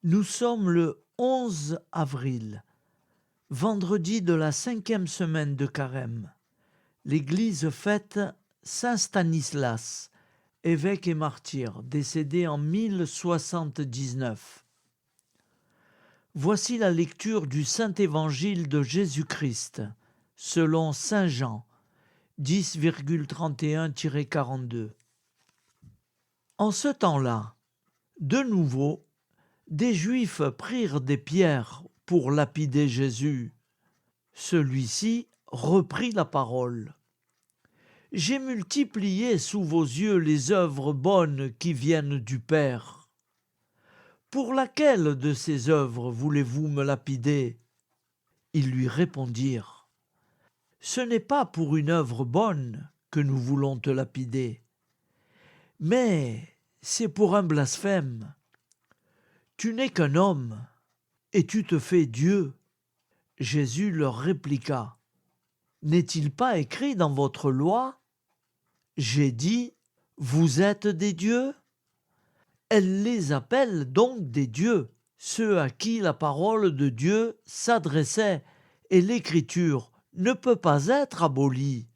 Nous sommes le 11 avril, vendredi de la 5e semaine de Carême. L'Église fête Saint Stanislas, évêque et martyr, décédé en 1079. Voici la lecture du Saint Évangile de Jésus-Christ, selon Saint Jean, 10,31-42. En ce temps-là, de nouveau, des Juifs prirent des pierres pour lapider Jésus. Celui-ci reprit la parole. « J'ai multiplié sous vos yeux les œuvres bonnes qui viennent du Père. Pour laquelle de ces œuvres voulez-vous me lapider ?» Ils lui répondirent : « Ce n'est pas pour une œuvre bonne que nous voulons te lapider, mais c'est pour un blasphème. Tu n'es qu'un homme, et tu te fais Dieu. » Jésus leur répliqua : « N'est-il pas écrit dans votre loi ? J'ai dit, vous êtes des dieux ? Elle les appelle donc des dieux, ceux à qui la parole de Dieu s'adressait, et l'Écriture ne peut pas être abolie.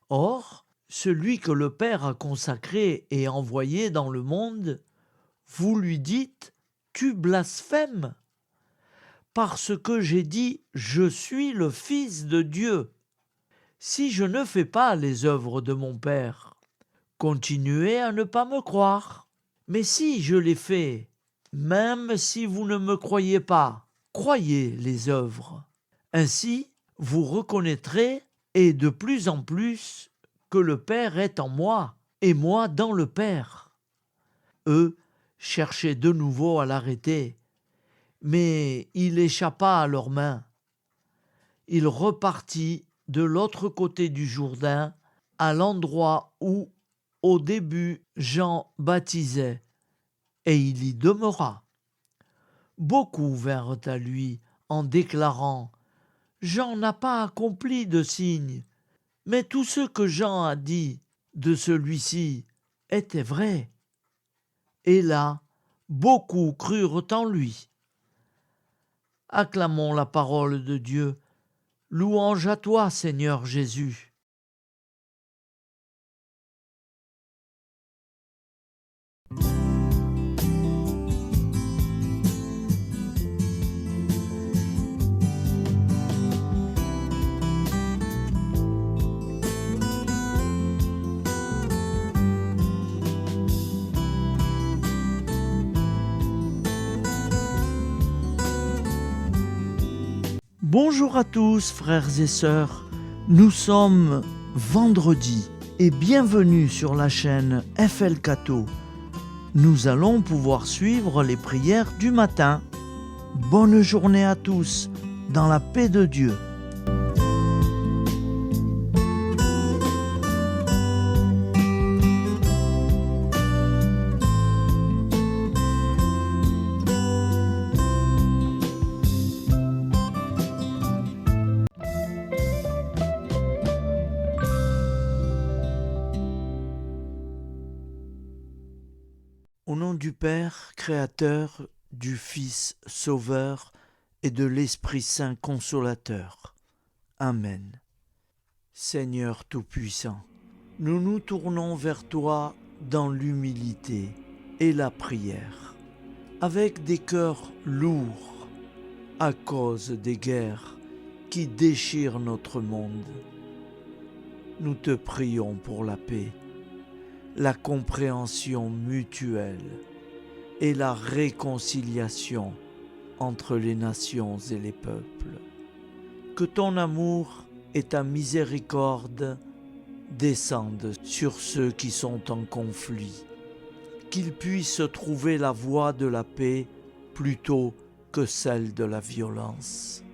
Or, celui que le Père a consacré et envoyé dans le monde, vous lui dites : tu blasphèmes, parce que j'ai dit : je suis le Fils de Dieu. Si je ne fais pas les œuvres de mon Père, continuez à ne pas me croire. Mais si je les fais, même si vous ne me croyez pas, croyez les œuvres. Ainsi, vous reconnaîtrez, et de plus en plus, que le Père est en moi, et moi dans le Père. » Eux cherchaient de nouveau à l'arrêter, mais il échappa à leurs mains. Il repartit de l'autre côté du Jourdain, à l'endroit où, au début, Jean baptisait, et il y demeura. Beaucoup vinrent à lui en déclarant : « Jean n'a pas accompli de signe, mais tout ce que Jean a dit de celui-ci était vrai. » Et là, beaucoup crurent en lui. Acclamons la parole de Dieu. Louange à toi, Seigneur Jésus. Bonjour à tous, frères et sœurs. Nous sommes vendredi et bienvenue sur la chaîne FL Cato. Nous allons pouvoir suivre les prières du matin. Bonne journée à tous, dans la paix de Dieu. Au nom du Père, Créateur, du Fils, Sauveur, et de l'Esprit Saint Consolateur. Amen. Seigneur Tout-Puissant, nous nous tournons vers toi dans l'humilité et la prière, avec des cœurs lourds, à cause des guerres qui déchirent notre monde. Nous te prions pour la paix, la compréhension mutuelle et la réconciliation entre les nations et les peuples. Que ton amour et ta miséricorde descendent sur ceux qui sont en conflit, qu'ils puissent trouver la voie de la paix plutôt que celle de la violence.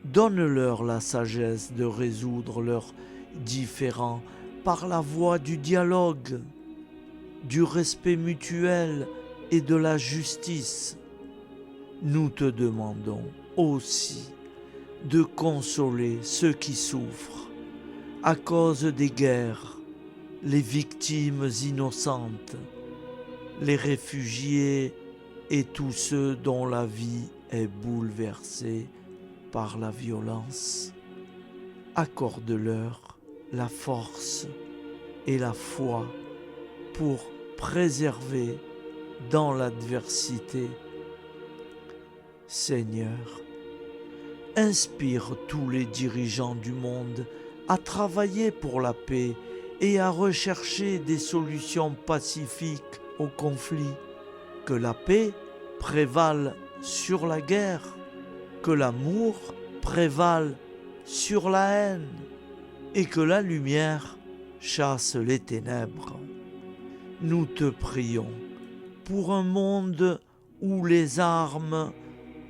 Donne-leur la sagesse de résoudre leurs différends par la voie du dialogue, du respect mutuel et de la justice. Nous te demandons aussi de consoler ceux qui souffrent à cause des guerres, les victimes innocentes, les réfugiés et tous ceux dont la vie est bouleversée par la violence. Accorde-leur la force et la foi pour préserver dans l'adversité. Seigneur, inspire tous les dirigeants du monde à travailler pour la paix et à rechercher des solutions pacifiques aux conflits. Que la paix prévale sur la guerre, que l'amour prévale sur la haine et que la lumière chasse les ténèbres. Nous te prions pour un monde où les armes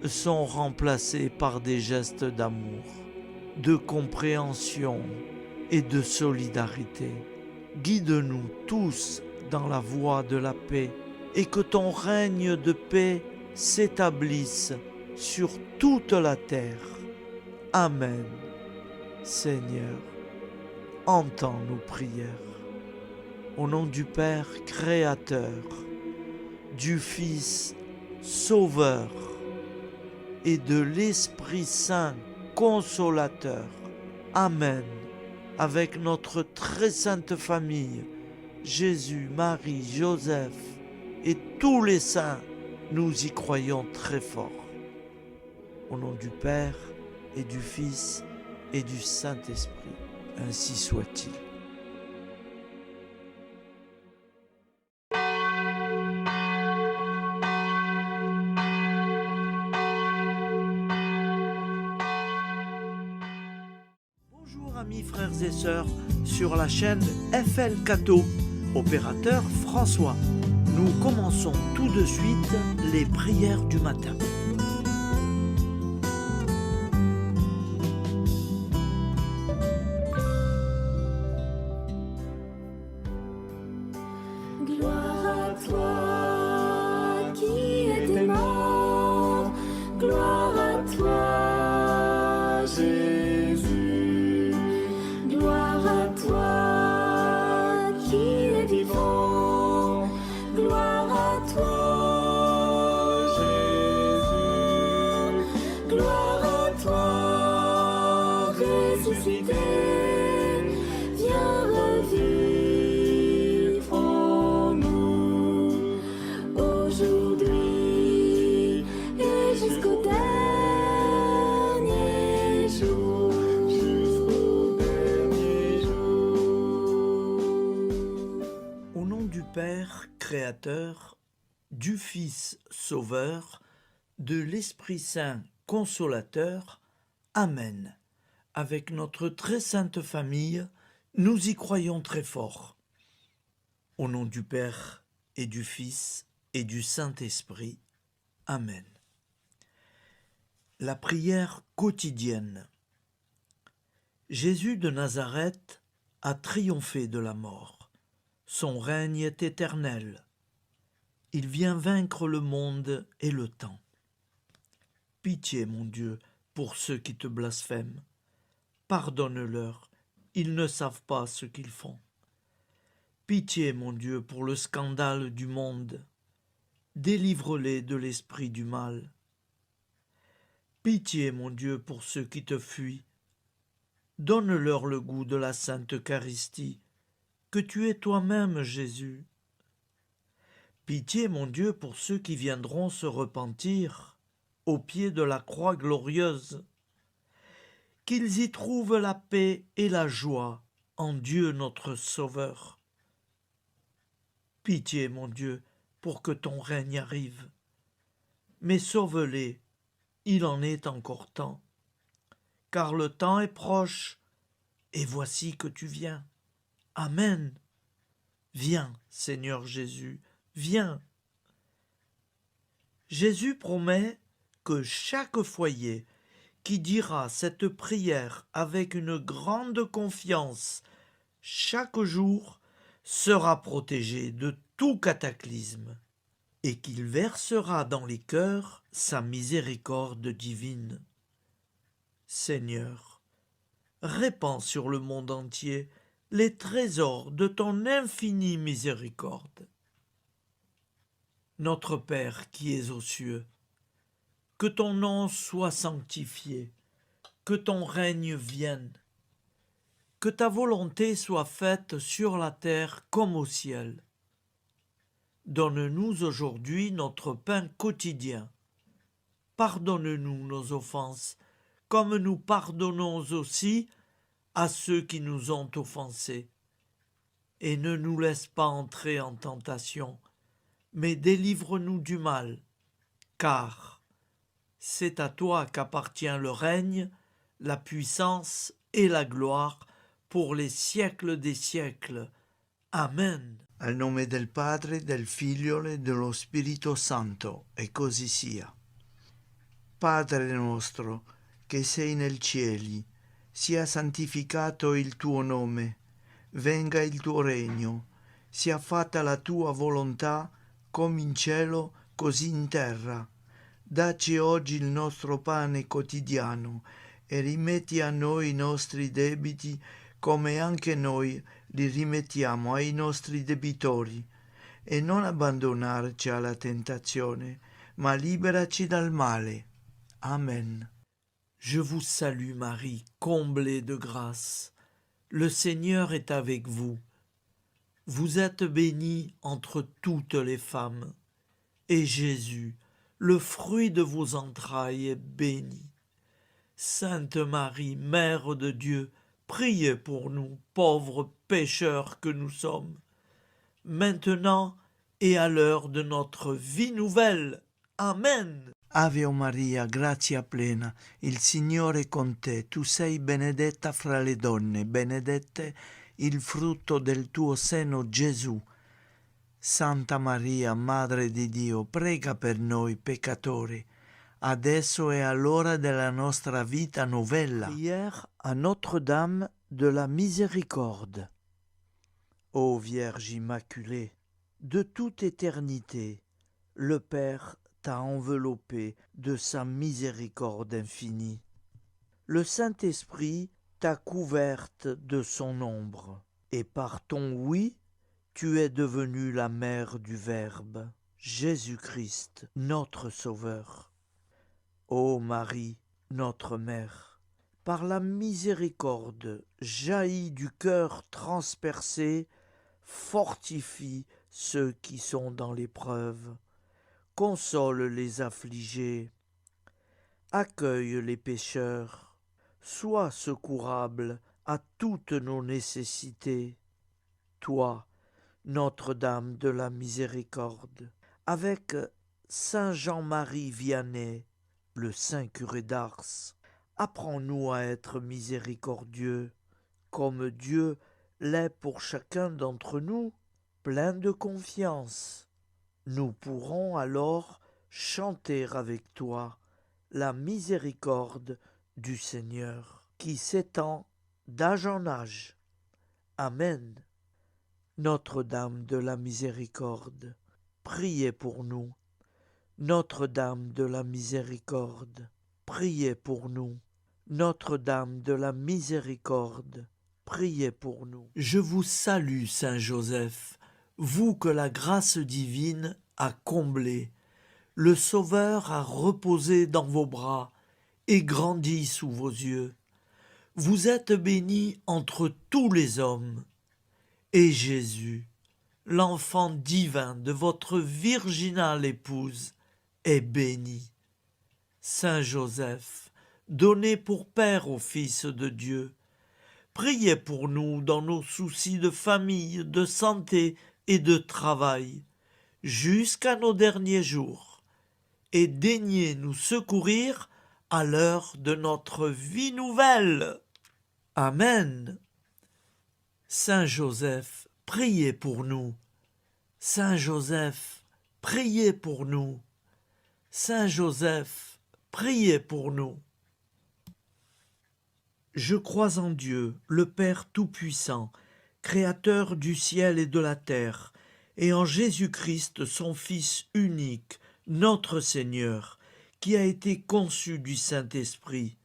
sont remplacées par des gestes d'amour, de compréhension et de solidarité. Guide-nous tous dans la voie de la paix et que ton règne de paix s'établisse sur toute la terre. Amen. Seigneur, entends nos prières. Au nom du Père Créateur, du Fils Sauveur et de l'Esprit Saint Consolateur. Amen. Avec notre très sainte famille, Jésus, Marie, Joseph et tous les saints, nous y croyons très fort. Au nom du Père et du Fils et du Saint-Esprit, ainsi soit-il. Bonjour amis frères et sœurs sur la chaîne FL Cato, opérateur François. Nous commençons tout de suite les prières du matin. Gloire à toi qui es mort, gloire à toi Jésus, gloire à toi qui es vivant, gloire à toi Jésus, gloire à toi ressuscité, viens revivre en nous aujourd'hui et jusqu'au dernier jour, jusqu'au dernier jour. Au nom du Père Créateur, du Fils Sauveur, de l'Esprit Saint Consolateur. Amen. Avec notre très sainte famille, nous y croyons très fort. Au nom du Père et du Fils et du Saint-Esprit. Amen. La prière quotidienne. Jésus de Nazareth a triomphé de la mort. Son règne est éternel. Il vient vaincre le monde et le temps. Pitié, mon Dieu, pour ceux qui te blasphèment. Pardonne-leur, ils ne savent pas ce qu'ils font. Pitié, mon Dieu, pour le scandale du monde. Délivre-les de l'esprit du mal. Pitié, mon Dieu, pour ceux qui te fuient. Donne-leur le goût de la Sainte Eucharistie, que tu es toi-même, Jésus. Pitié, mon Dieu, pour ceux qui viendront se repentir au pied de la croix glorieuse, qu'ils y trouvent la paix et la joie en Dieu notre Sauveur. Pitié, mon Dieu, pour que ton règne arrive. Mais sauve-les, il en est encore temps, car le temps est proche, et voici que tu viens. Amen. Viens, Seigneur Jésus, viens. Jésus promet que chaque foyer qui dira cette prière avec une grande confiance chaque jour sera protégé de tout cataclysme et qu'il versera dans les cœurs sa miséricorde divine. Seigneur, répands sur le monde entier les trésors de ton infinie miséricorde. Notre Père qui es aux cieux, que ton nom soit sanctifié, que ton règne vienne, que ta volonté soit faite sur la terre comme au ciel. Donne-nous aujourd'hui notre pain quotidien. Pardonne-nous nos offenses, comme nous pardonnons aussi à ceux qui nous ont offensés. Et ne nous laisse pas entrer en tentation, mais délivre-nous du mal, car c'est à toi qu'appartient le règne, la puissance et la gloire pour les siècles des siècles. Amen. Al nome del Padre, del Figlio e dello Spirito Santo, e così sia. Padre nostro, che sei nel cieli, sia santificato il tuo nome, venga il tuo regno, sia fatta la tua volontà, come in cielo, così in terra. Dacci oggi il nostro pane quotidiano e rimetti a noi i nostri debiti, come anche noi li rimettiamo ai nostri debitori, e non abbandonarci alla tentazione, ma liberaci dal male. Amen. Je vous salue Marie, comblée de grâce. Le Seigneur est avec vous. Vous êtes bénie entre toutes les femmes, et Jésus, le fruit de vos entrailles, est béni. Sainte Marie, Mère de Dieu, priez pour nous, pauvres pécheurs que nous sommes, maintenant et à l'heure de notre vie nouvelle. Amen. Ave Maria, grazia plena, il Signore è con te, tu sei benedetta fra le donne, benedetto il frutto del tuo seno, Gesù. Santa Maria, Madre di Dio, prega per noi peccatori, adesso e all'ora della nostra vita novella. Prière à Notre-Dame de la Miséricorde. Ô Vierge Immaculée, De toute éternité, le Père t'a enveloppé de sa miséricorde infinie. Le Saint-Esprit t'a couverte de son ombre, et par ton oui, tu es devenue la mère du Verbe, Jésus-Christ, notre Sauveur. Ô Marie, notre Mère, par la miséricorde jaillie du cœur transpercé, fortifie ceux qui sont dans l'épreuve, console les affligés, accueille les pécheurs, sois secourable à toutes nos nécessités. Toi, Notre-Dame de la Miséricorde, avec Saint Jean-Marie Vianney, le Saint curé d'Ars, apprends-nous à être miséricordieux, comme Dieu l'est pour chacun d'entre nous, plein de confiance. Nous pourrons alors chanter avec toi la miséricorde du Seigneur, qui s'étend d'âge en âge. Amen. Notre-Dame de la Miséricorde, priez pour nous. Notre-Dame de la Miséricorde, priez pour nous. Notre-Dame de la Miséricorde, priez pour nous. Je vous salue, Saint Joseph, vous que la grâce divine a comblé. Le Sauveur a reposé dans vos bras et grandi sous vos yeux. Vous êtes bénie entre tous les hommes. Et Jésus, l'enfant divin de votre virginale épouse, est béni. Saint Joseph, donné pour Père au Fils de Dieu, priez pour nous dans nos soucis de famille, de santé et de travail, jusqu'à nos derniers jours, et daignez nous secourir à l'heure de notre vie nouvelle. Amen. Saint Joseph, priez pour nous. Saint Joseph, priez pour nous. Saint Joseph, priez pour nous. Je crois en Dieu, le Père Tout-Puissant, Créateur du ciel et de la terre, et en Jésus-Christ, son Fils unique, notre Seigneur, qui a été conçu du Saint-Esprit,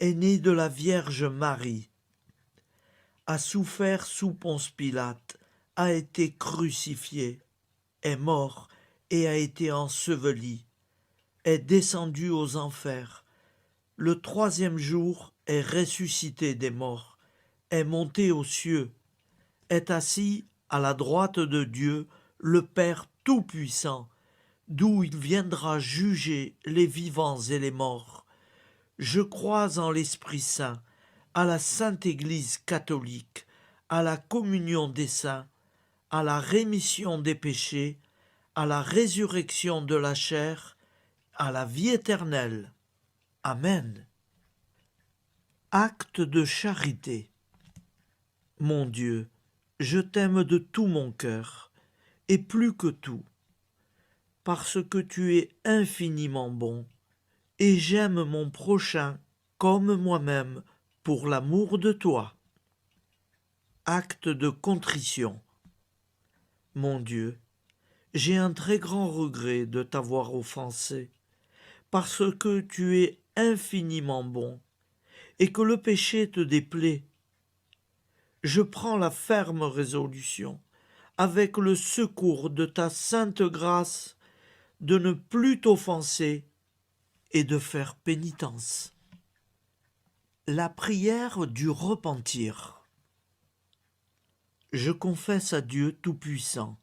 est né de la Vierge Marie, a souffert sous Ponce Pilate, a été crucifié, est mort et a été enseveli, est descendu aux enfers, le 3e jour est ressuscité des morts, est monté aux cieux, est assis à la droite de Dieu, le Père Tout-Puissant, d'où il viendra juger les vivants et les morts. Je crois en l'Esprit Saint, à la Sainte Église catholique, à la communion des saints, à la rémission des péchés, à la résurrection de la chair, à la vie éternelle. Amen. Acte de charité. Mon Dieu, je t'aime de tout mon cœur, et plus que tout, parce que tu es infiniment bon, et j'aime mon prochain comme moi-même pour l'amour de toi. Acte de contrition. Mon Dieu, j'ai un très grand regret de t'avoir offensé, parce que tu es infiniment bon, et que le péché te déplaît. Je prends la ferme résolution, avec le secours de ta sainte grâce, de ne plus t'offenser et de faire pénitence. La prière du repentir. Je confesse à Dieu Tout-Puissant.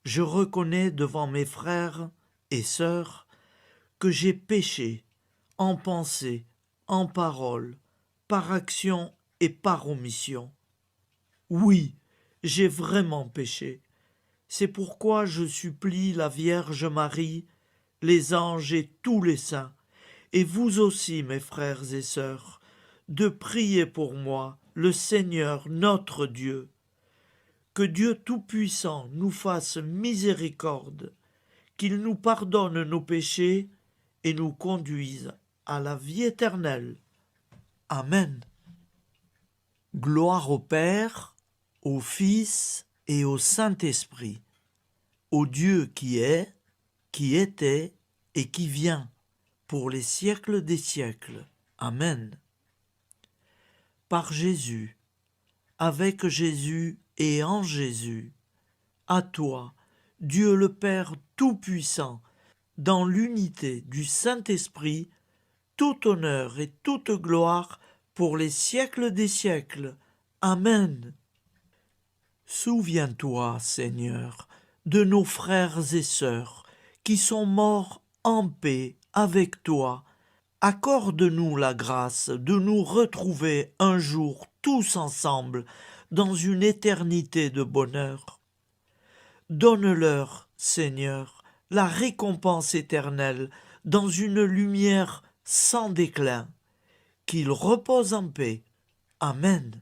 Je reconnais devant mes frères et sœurs que j'ai péché en pensée, en parole, par action et par omission. Oui, j'ai vraiment péché. C'est pourquoi je supplie la Vierge Marie, les anges et tous les saints, et vous aussi, mes frères et sœurs, de prier pour moi, le Seigneur notre Dieu. Que Dieu Tout-Puissant nous fasse miséricorde, qu'il nous pardonne nos péchés et nous conduise à la vie éternelle. Amen. Gloire au Père, au Fils et au Saint-Esprit, au Dieu qui est, qui était et qui vient, pour les siècles des siècles. Amen. Par Jésus, avec Jésus et en Jésus, à toi, Dieu le Père Tout-Puissant, dans l'unité du Saint-Esprit, tout honneur et toute gloire pour les siècles des siècles. Amen. Souviens-toi, Seigneur, de nos frères et sœurs qui sont morts en paix avec toi. Accorde-nous la grâce de nous retrouver un jour tous ensemble dans une éternité de bonheur. Donne-leur, Seigneur, la récompense éternelle dans une lumière sans déclin. Qu'ils reposent en paix. Amen.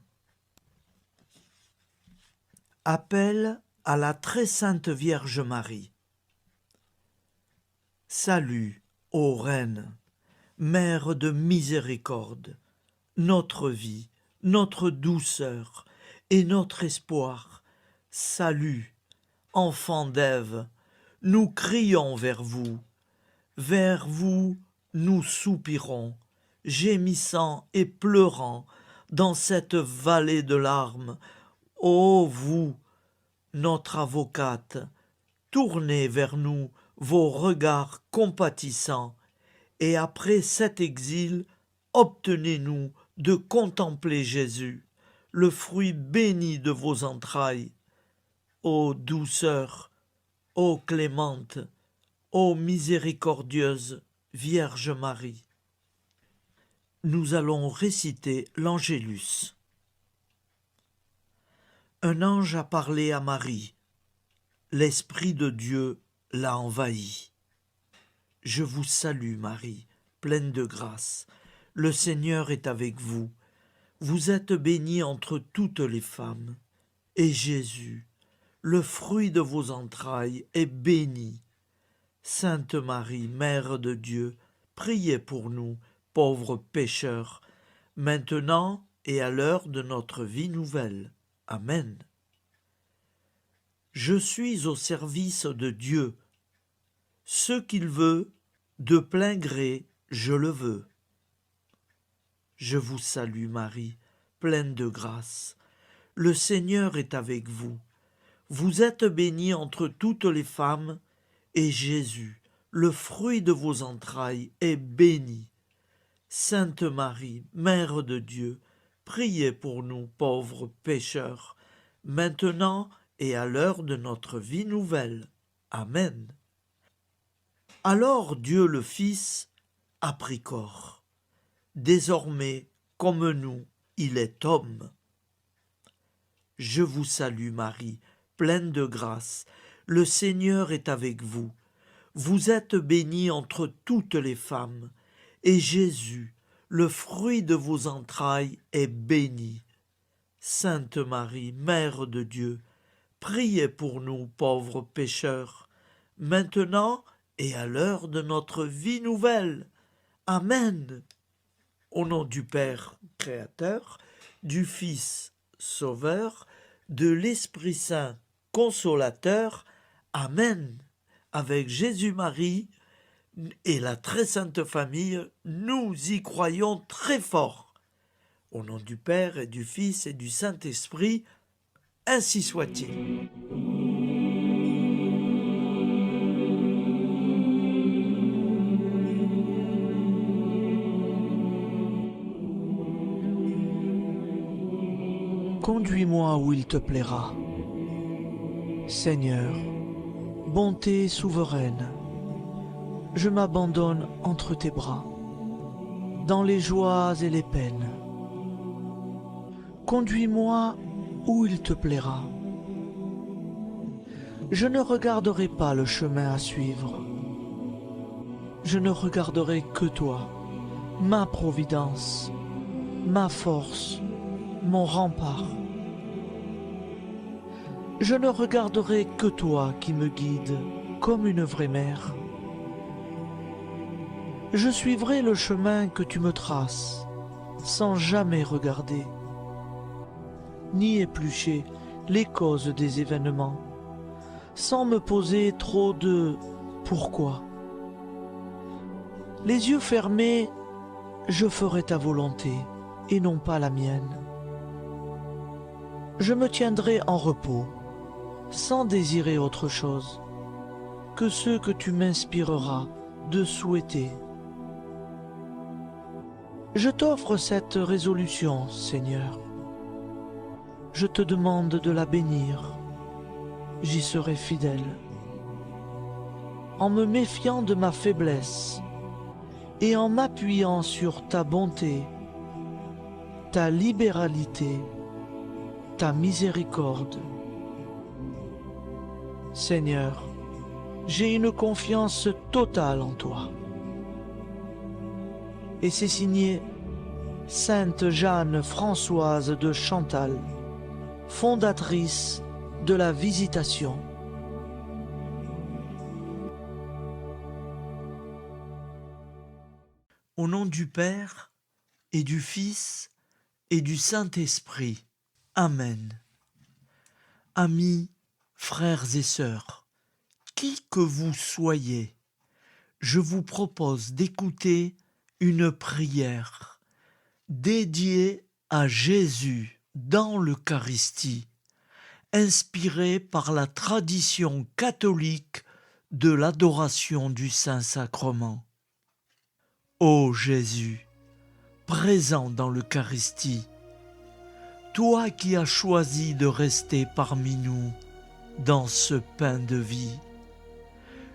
Appel à la très sainte Vierge Marie. Salut, ô Reine, Mère de miséricorde, notre vie, notre douceur et notre espoir. Salut, enfant d'Ève, nous crions vers vous nous soupirons, gémissant et pleurant dans cette vallée de larmes. Ô vous, notre avocate, tournez vers nous vos regards compatissants, et après cet exil, obtenez-nous de contempler Jésus, le fruit béni de vos entrailles. Ô douceur, ô clémente, ô miséricordieuse Vierge Marie. Nous allons réciter l'Angélus. Un ange a parlé à Marie. L'Esprit de Dieu l'a envahie. Je vous salue, Marie, pleine de grâce. Le Seigneur est avec vous. Vous êtes bénie entre toutes les femmes. Et Jésus, le fruit de vos entrailles, est béni. Sainte Marie, Mère de Dieu, priez pour nous, pauvres pécheurs, maintenant et à l'heure de notre vie nouvelle. Amen. Je suis au service de Dieu. Ce qu'il veut, de plein gré, je le veux. Je vous salue, Marie, pleine de grâce. Le Seigneur est avec vous. Vous êtes bénie entre toutes les femmes, et Jésus, le fruit de vos entrailles, est béni. Sainte Marie, Mère de Dieu, priez pour nous pauvres pécheurs, maintenant et à l'heure de notre vie nouvelle. Amen. Alors Dieu le Fils a pris corps. Désormais, comme nous, il est homme. Je vous salue Marie, pleine de grâce. Le Seigneur est avec vous. Vous êtes bénie entre toutes les femmes, et Jésus, le fruit de vos entrailles, est béni. Sainte Marie, Mère de Dieu, priez pour nous pauvres pécheurs, maintenant et à l'heure de notre vie nouvelle. Amen. Au nom du Père Créateur, du Fils Sauveur, de l'Esprit Saint Consolateur. Amen. Avec Jésus-Marie et la très sainte famille, nous y croyons très fort. Au nom du Père et du Fils et du Saint-Esprit, ainsi soit-il. Conduis-moi où il te plaira. Seigneur, bonté souveraine, je m'abandonne entre tes bras, dans les joies et les peines. Conduis-moi où il te plaira. Je ne regarderai pas le chemin à suivre. Je ne regarderai que toi, ma providence, ma force, mon rempart. Je ne regarderai que toi qui me guides comme une vraie mère. Je suivrai le chemin que tu me traces, sans jamais regarder, ni éplucher les causes des événements, sans me poser trop de « pourquoi ». Les yeux fermés, je ferai ta volonté et non pas la mienne. Je me tiendrai en repos, sans désirer autre chose que ce que tu m'inspireras de souhaiter. Je t'offre cette résolution, Seigneur. Je te demande de la bénir. J'y serai fidèle. En me méfiant de ma faiblesse et en m'appuyant sur ta bonté, ta libéralité, ta miséricorde. Seigneur, j'ai une confiance totale en toi. Et c'est signé Sainte Jeanne Françoise de Chantal, fondatrice de la Visitation. Au nom du Père et du Fils et du Saint-Esprit. Amen. Amis, frères et sœurs, qui que vous soyez, je vous propose d'écouter une prière dédiée à Jésus dans l'Eucharistie, inspirée par la tradition catholique de l'adoration du Saint-Sacrement. Ô Jésus, présent dans l'Eucharistie, toi qui as choisi de rester parmi nous dans ce pain de vie,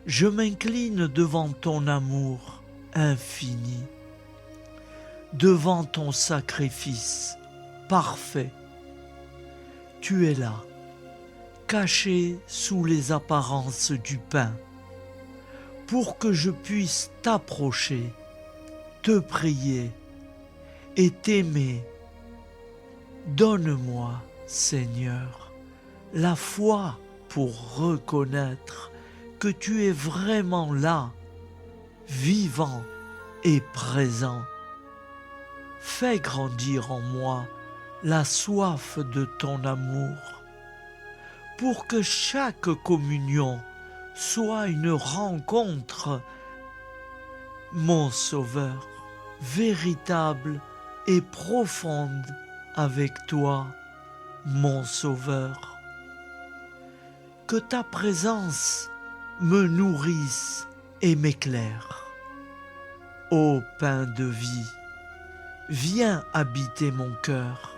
je m'incline devant ton amour infini, devant ton sacrifice parfait. Tu es là, caché sous les apparences du pain, pour que je puisse t'approcher, te prier et t'aimer. Donne-moi, Seigneur, la foi pour reconnaître que tu es vraiment là, vivant et présent. Fais grandir en moi la soif de ton amour, pour que chaque communion soit une rencontre, mon Sauveur, véritable et profonde avec toi, mon Sauveur. Que ta présence me nourrisse et m'éclaire. Ô pain de vie, viens habiter mon cœur,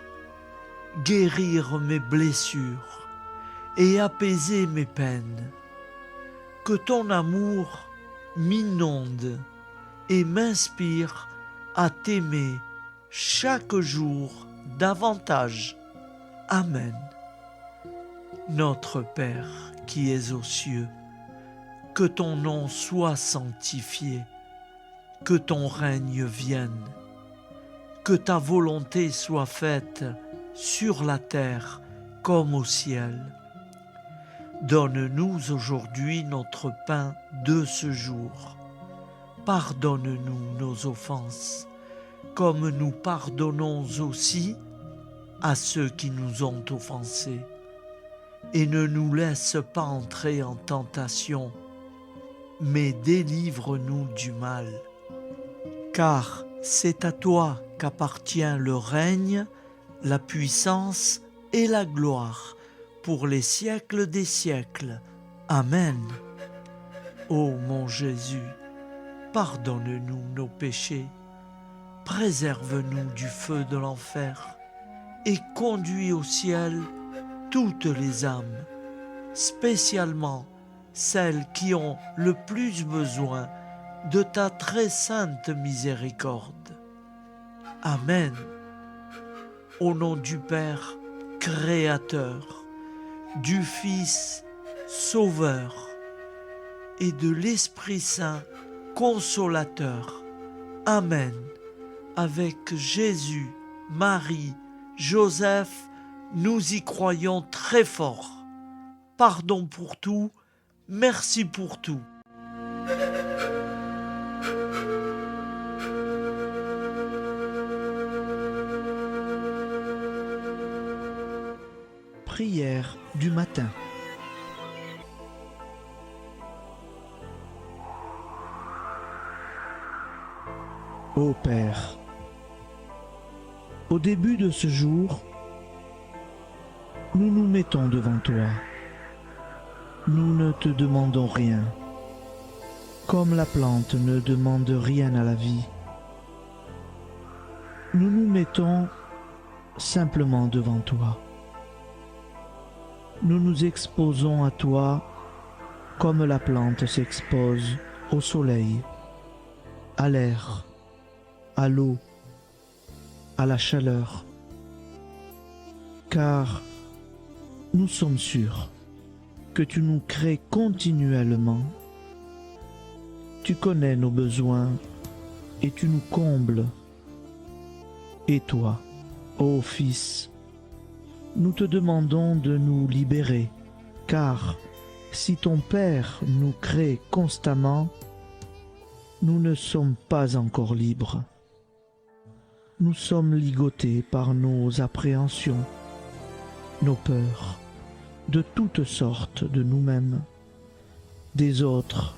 guérir mes blessures et apaiser mes peines. Que ton amour m'inonde et m'inspire à t'aimer chaque jour davantage. Amen. Notre Père qui es aux cieux, que ton nom soit sanctifié, que ton règne vienne, que ta volonté soit faite sur la terre comme au ciel. Donne-nous aujourd'hui notre pain de ce jour. Pardonne-nous nos offenses, comme nous pardonnons aussi à ceux qui nous ont offensés. Et ne nous laisse pas entrer en tentation, mais délivre-nous du mal. Car c'est à toi qu'appartient le règne, la puissance et la gloire pour les siècles des siècles. Amen. Ô mon Jésus, pardonne-nous nos péchés, préserve-nous du feu de l'enfer et conduis au ciel toutes les âmes, spécialement celles qui ont le plus besoin de ta très sainte miséricorde. Amen. Au nom du Père Créateur, du Fils Sauveur et de l'Esprit Saint Consolateur. Amen. Avec Jésus, Marie, Joseph, nous y croyons très fort. Pardon pour tout, merci pour tout. Prière du matin. Ô Père, au début de ce jour, nous nous mettons devant toi. Nous ne te demandons rien, comme la plante ne demande rien à la vie. Nous nous mettons simplement devant toi. Nous nous exposons à toi comme la plante s'expose au soleil, à l'air, à l'eau, à la chaleur. Car nous sommes sûrs que tu nous crées continuellement. Tu connais nos besoins et tu nous combles. Et toi, ô Fils, nous te demandons de nous libérer, car si ton Père nous crée constamment, nous ne sommes pas encore libres. Nous sommes ligotés par nos appréhensions, nos peurs, de toutes sortes de nous-mêmes, des autres,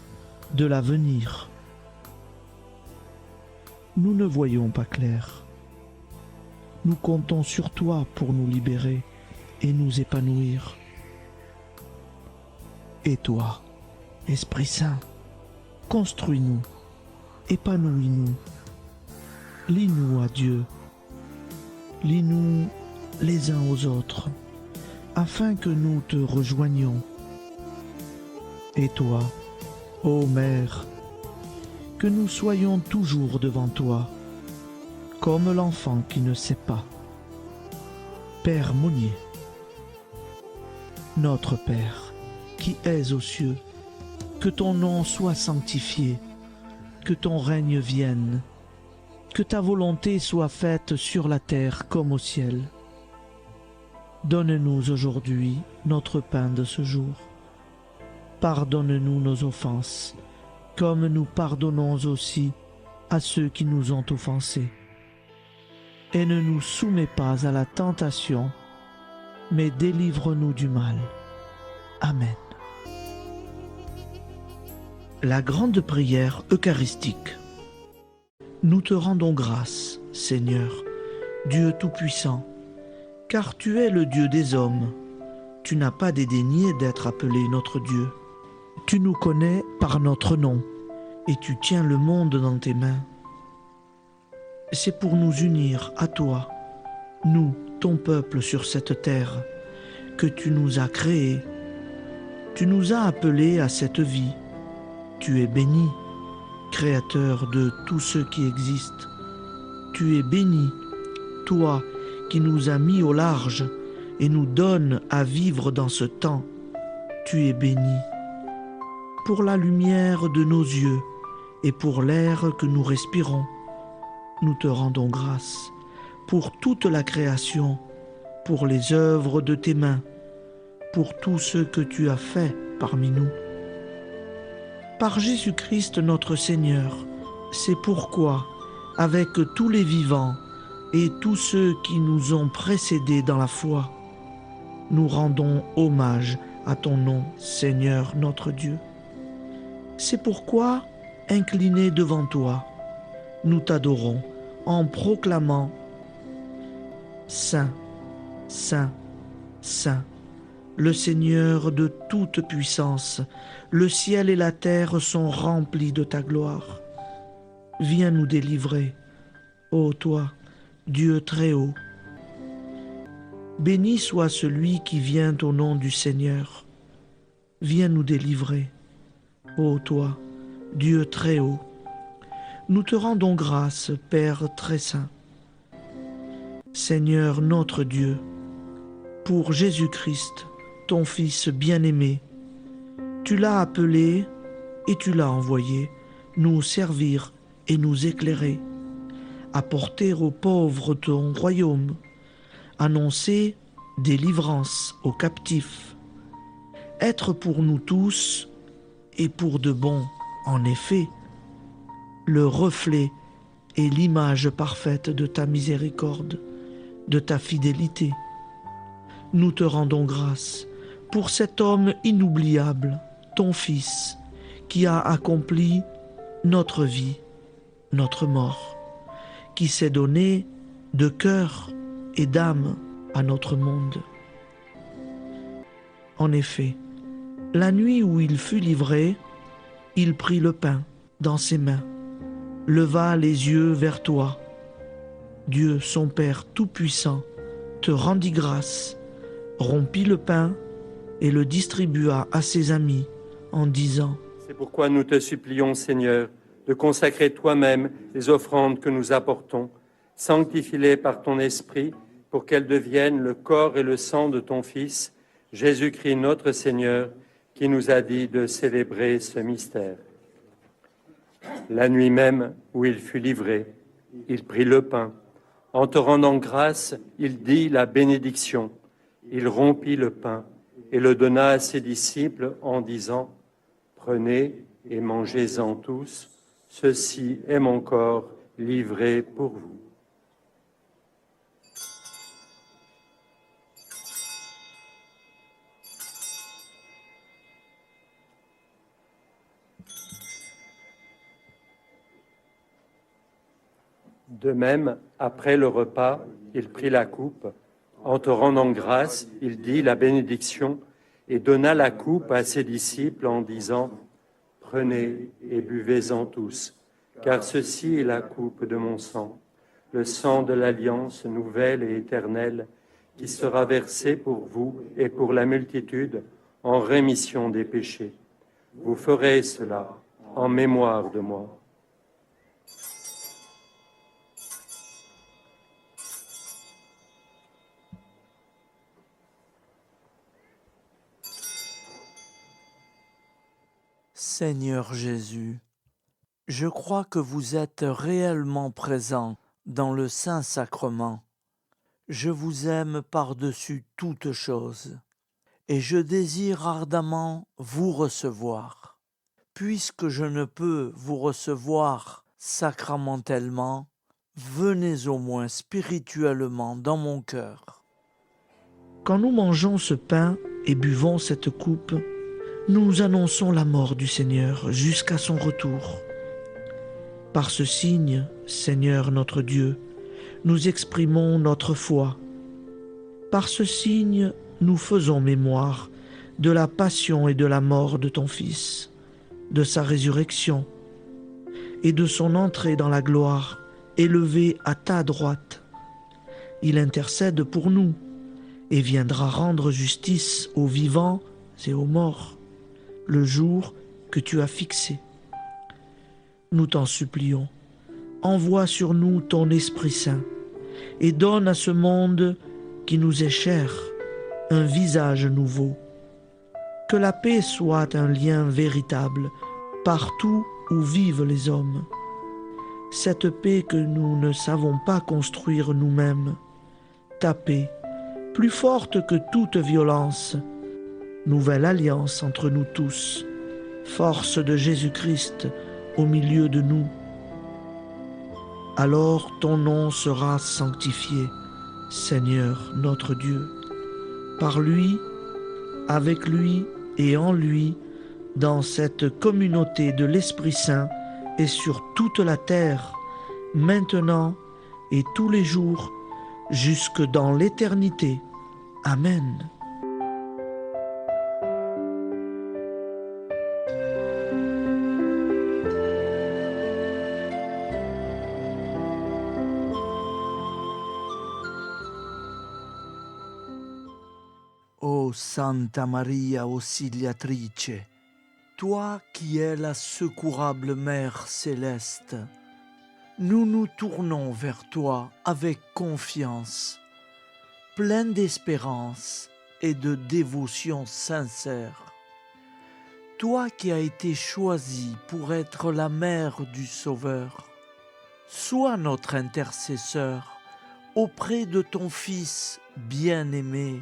de l'avenir. Nous ne voyons pas clair. Nous comptons sur toi pour nous libérer et nous épanouir. Et toi, Esprit Saint, construis-nous, épanouis-nous, lie-nous à Dieu, lie-nous les uns aux autres, afin que nous te rejoignions. Et toi, ô Mère, que nous soyons toujours devant toi, comme l'enfant qui ne sait pas. Père Monnier, notre Père, qui es aux cieux, que ton nom soit sanctifié, que ton règne vienne, que ta volonté soit faite sur la terre comme au ciel. Donne-nous aujourd'hui notre pain de ce jour. Pardonne-nous nos offenses, comme nous pardonnons aussi à ceux qui nous ont offensés. Et ne nous soumets pas à la tentation, mais délivre-nous du mal. Amen. La grande prière eucharistique. Nous te rendons grâce, Seigneur, Dieu Tout-Puissant, car tu es le Dieu des hommes. Tu n'as pas dédaigné d'être appelé notre Dieu. Tu nous connais par notre nom, et tu tiens le monde dans tes mains. C'est pour nous unir à toi, nous, ton peuple sur cette terre, que tu nous as créés. Tu nous as appelés à cette vie. Tu es béni, Créateur de tout ce qui existe. Tu es béni, toi qui nous as mis au large et nous donnes à vivre dans ce temps. Tu es béni. Pour la lumière de nos yeux et pour l'air que nous respirons, nous te rendons grâce. Pour toute la création, pour les œuvres de tes mains, pour tout ce que tu as fait parmi nous. Par Jésus-Christ notre Seigneur, c'est pourquoi, avec tous les vivants et tous ceux qui nous ont précédés dans la foi, nous rendons hommage à ton nom, Seigneur notre Dieu. C'est pourquoi, inclinés devant toi, nous t'adorons en proclamant « Saint, Saint, Saint ». Le Seigneur de toute puissance, le ciel et la terre sont remplis de ta gloire. Viens nous délivrer, ô toi, Dieu très haut. Béni soit celui qui vient au nom du Seigneur. Viens nous délivrer, ô toi, Dieu très haut. Nous te rendons grâce, Père très saint. Seigneur notre Dieu, pour Jésus-Christ, ton Fils bien-aimé, tu l'as appelé et tu l'as envoyé nous servir et nous éclairer, apporter aux pauvres ton royaume, annoncer délivrance aux captifs, être pour nous tous et pour de bon, en effet, le reflet et l'image parfaite de ta miséricorde, de ta fidélité. Nous te rendons grâce pour cet homme inoubliable, ton Fils, qui a accompli notre vie, notre mort, qui s'est donné de cœur et d'âme à notre monde. En effet, la nuit où il fut livré, il prit le pain dans ses mains, leva les yeux vers toi. Dieu, son Père Tout-Puissant, te rendit grâce, rompit le pain et le distribua à ses amis en disant : C'est pourquoi nous te supplions, Seigneur, de consacrer toi-même les offrandes que nous apportons. Sanctifie-les par ton Esprit pour qu'elles deviennent le corps et le sang de ton Fils, Jésus-Christ notre Seigneur, qui nous a dit de célébrer ce mystère. La nuit même où il fut livré, il prit le pain. En te rendant grâce, il dit la bénédiction. Il rompit le pain et le donna à ses disciples en disant : Prenez et mangez-en tous, ceci est mon corps livré pour vous. De même, après le repas, il prit la coupe. En te rendant grâce, il dit la bénédiction et donna la coupe à ses disciples en disant : Prenez et buvez-en tous, car ceci est la coupe de mon sang, le sang de l'alliance nouvelle et éternelle, qui sera versé pour vous et pour la multitude en rémission des péchés. Vous ferez cela en mémoire de moi. Seigneur Jésus, je crois que vous êtes réellement présent dans le Saint-Sacrement. Je vous aime par-dessus toute chose et je désire ardemment vous recevoir. Puisque je ne peux vous recevoir sacramentellement, venez au moins spirituellement dans mon cœur. Quand nous mangeons ce pain et buvons cette coupe, nous annonçons la mort du Seigneur jusqu'à son retour. Par ce signe, Seigneur notre Dieu, nous exprimons notre foi. Par ce signe, nous faisons mémoire de la passion et de la mort de ton Fils, de sa résurrection et de son entrée dans la gloire, élevé à ta droite. Il intercède pour nous et viendra rendre justice aux vivants et aux morts, le jour que tu as fixé. Nous t'en supplions, envoie sur nous ton Esprit Saint et donne à ce monde qui nous est cher un visage nouveau. Que la paix soit un lien véritable partout où vivent les hommes. Cette paix que nous ne savons pas construire nous-mêmes. Ta paix, plus forte que toute violence. Nouvelle alliance entre nous tous. Force de Jésus-Christ au milieu de nous. Alors ton nom sera sanctifié, Seigneur notre Dieu. Par lui, avec lui et en lui, dans cette communauté de l'Esprit Saint et sur toute la terre, maintenant et tous les jours, jusque dans l'éternité. Amen. Ô Santa Maria Auxiliatrice, toi qui es la secourable Mère céleste, nous nous tournons vers toi avec confiance, plein d'espérance et de dévotion sincère. Toi qui as été choisie pour être la mère du Sauveur, sois notre intercesseur auprès de ton Fils bien-aimé.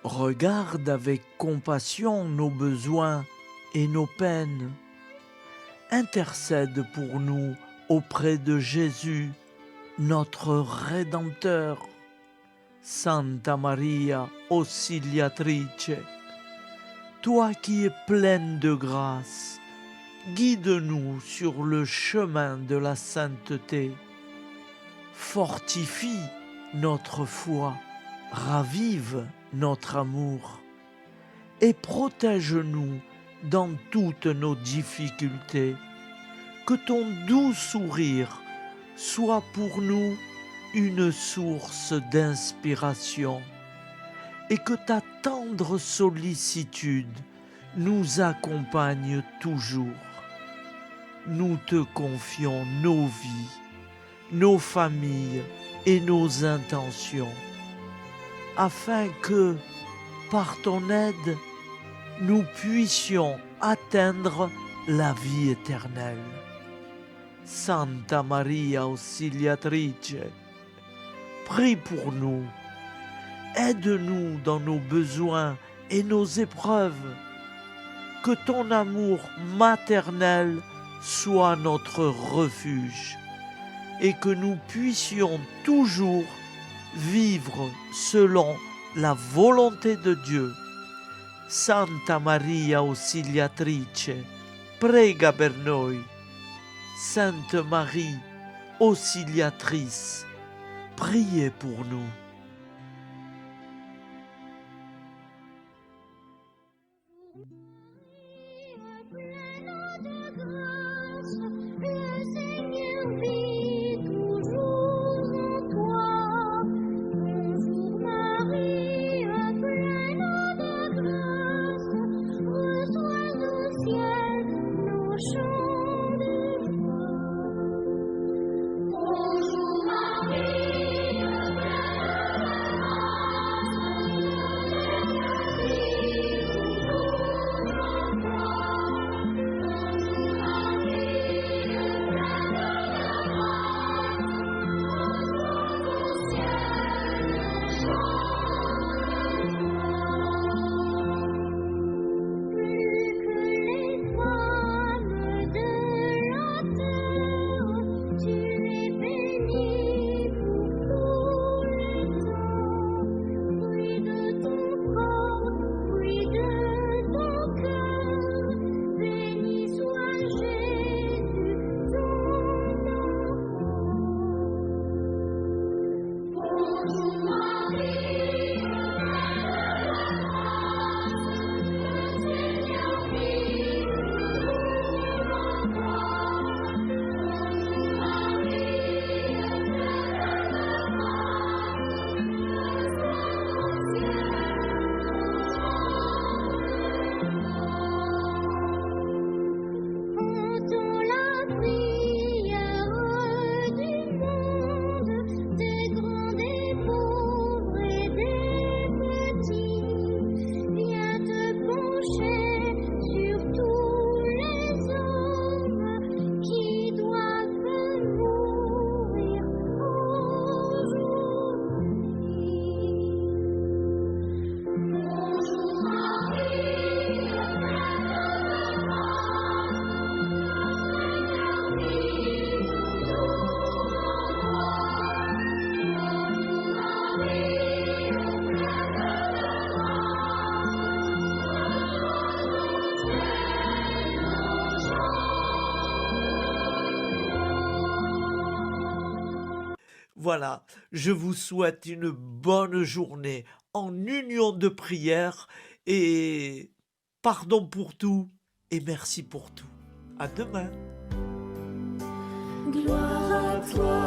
Regarde avec compassion nos besoins et nos peines. Intercède pour nous auprès de Jésus, notre Rédempteur. Santa Maria Auxiliatrice, toi qui es pleine de grâce, guide-nous sur le chemin de la sainteté. Fortifie notre foi, ravive notre amour et protège-nous dans toutes nos difficultés. Que ton doux sourire soit pour nous une source d'inspiration et que ta tendre sollicitude nous accompagne toujours. Nous te confions nos vies, nos familles et nos intentions, afin que, par ton aide, nous puissions atteindre la vie éternelle. Santa Maria Auxiliatrice, prie pour nous, aide-nous dans nos besoins et nos épreuves, que ton amour maternel soit notre refuge et que nous puissions toujours vivre selon la volonté de Dieu. Santa Maria Auxiliatrice, prega per noi. Sainte Marie, Auxiliatrice, priez pour nous. Bonjour Marie, Voilà, je vous souhaite une bonne journée en union de prière et pardon pour tout et merci pour tout. À demain. Gloire à toi,